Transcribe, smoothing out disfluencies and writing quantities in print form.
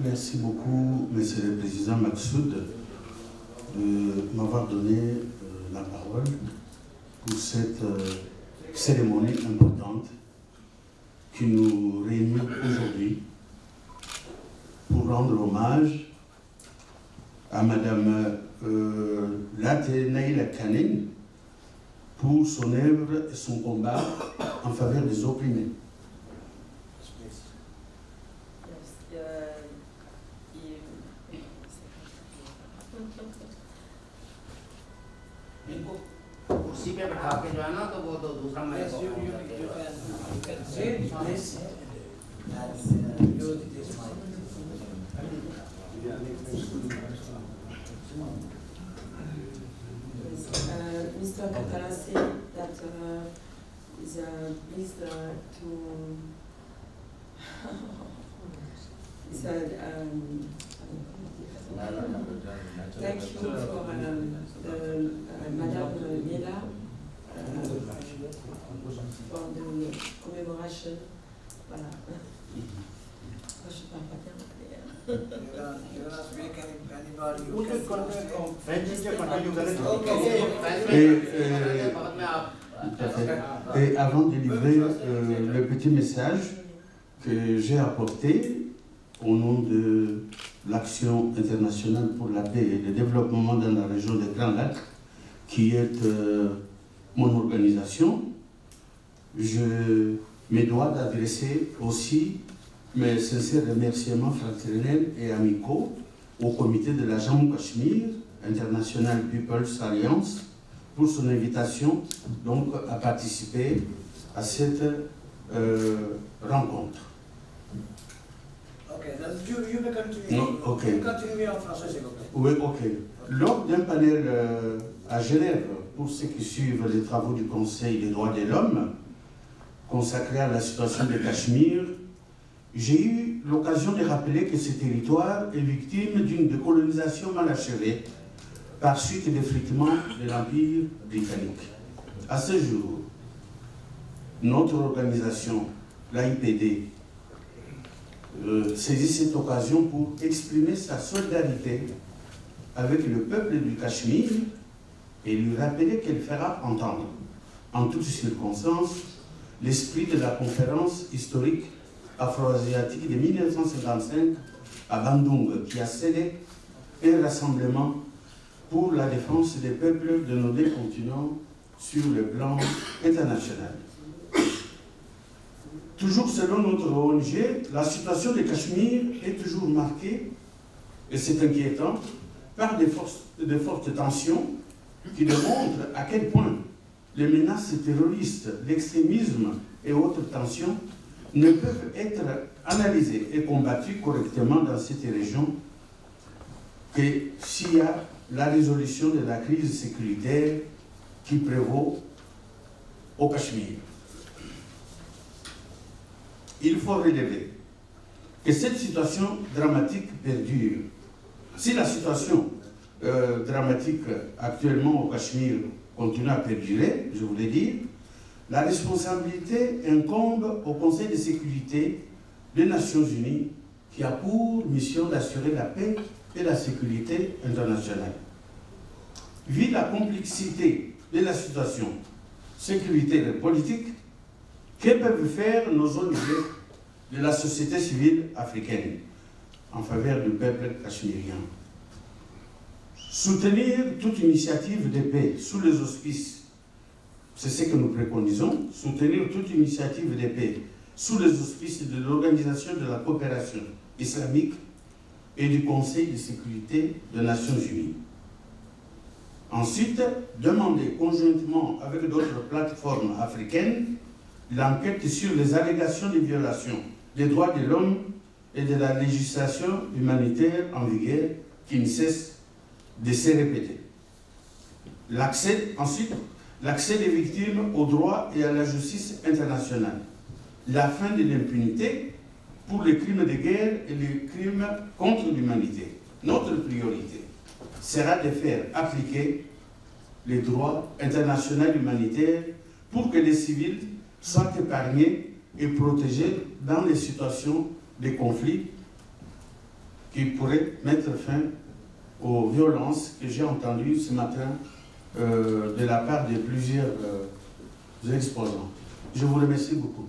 Merci beaucoup, Monsieur le Président Maksoud, de m'avoir donné la parole pour cette cérémonie importante qui nous réunit aujourd'hui pour rendre hommage à Madame Latte Naïla Kanen pour son œuvre et son combat en faveur des opprimés. कुर्सी पे बैठा के जो है ना तो वो तो दूसरा मैं Mr. Katala said that is pleased to thank you for Madame Mela for the commemoration. Voilà. Je ne parle pas bien. Et avant de livrer le petit message que j'ai apporté au nom de l'Action internationale pour la paix et le développement dans la région des Grands Lacs, qui est mon organisation, je me dois d'adresser aussi mes sincères remerciements fraternels et amicaux au comité de la Jammu Cachemire International People's Alliance pour son invitation donc à participer à cette rencontre. Ok, you may continue. Non, ok. Continue en français, s'il vous plaît. Oui, ok. Lors d'un panel à Genève, pour ceux qui suivent les travaux du Conseil des droits de l'homme, consacré à la situation de Cachemire, j'ai eu l'occasion de rappeler que ce territoire est victime d'une décolonisation mal achevée par suite d'effritement de l'Empire britannique. À ce jour, notre organisation, l'AIPD, saisit cette occasion pour exprimer sa solidarité avec le peuple du Cachemire et lui rappeler qu'elle fera entendre, en toutes circonstances, l'esprit de la conférence historique afro-asiatique de 1955 à Bandung, qui a scellé un rassemblement pour la défense des peuples de nos deux continents sur le plan international. Toujours selon notre ONG, la situation de Cachemire est toujours marquée, et c'est inquiétant, par de fortes tensions qui démontrent à quel point les menaces terroristes, l'extrémisme et autres tensions ne peuvent être analysées et combattues correctement dans cette région que s'il y a la résolution de la crise sécuritaire qui prévaut au Cachemire. Il faut relever que cette situation dramatique perdure. Si la situation dramatique actuellement au Cachemire continue à perdurer, je voulais dire, la responsabilité incombe au Conseil de sécurité des Nations Unies qui a pour mission d'assurer la paix et la sécurité internationale. Vu la complexité de la situation sécuritaire et politique, que peuvent faire nos ONG de la société civile africaine en faveur du peuple cachemérien? Soutenir toute initiative de paix sous les auspices, c'est ce que nous préconisons, soutenir toute initiative de paix sous les auspices de l'Organisation de la coopération islamique et du Conseil de sécurité des Nations Unies. Ensuite, demander conjointement avec d'autres plateformes africaines l'enquête sur les allégations de violation des droits de l'homme et de la législation humanitaire en vigueur qui ne cesse de se répéter. Ensuite, l'accès des victimes aux droits et à la justice internationale. La fin de l'impunité pour les crimes de guerre et les crimes contre l'humanité. Notre priorité sera de faire appliquer les droits internationaux humanitaires pour que les civils soient épargnés et protégés dans les situations de conflit qui pourrait mettre fin aux violences que j'ai entendues ce matin de la part de plusieurs exposants. Je vous remercie beaucoup.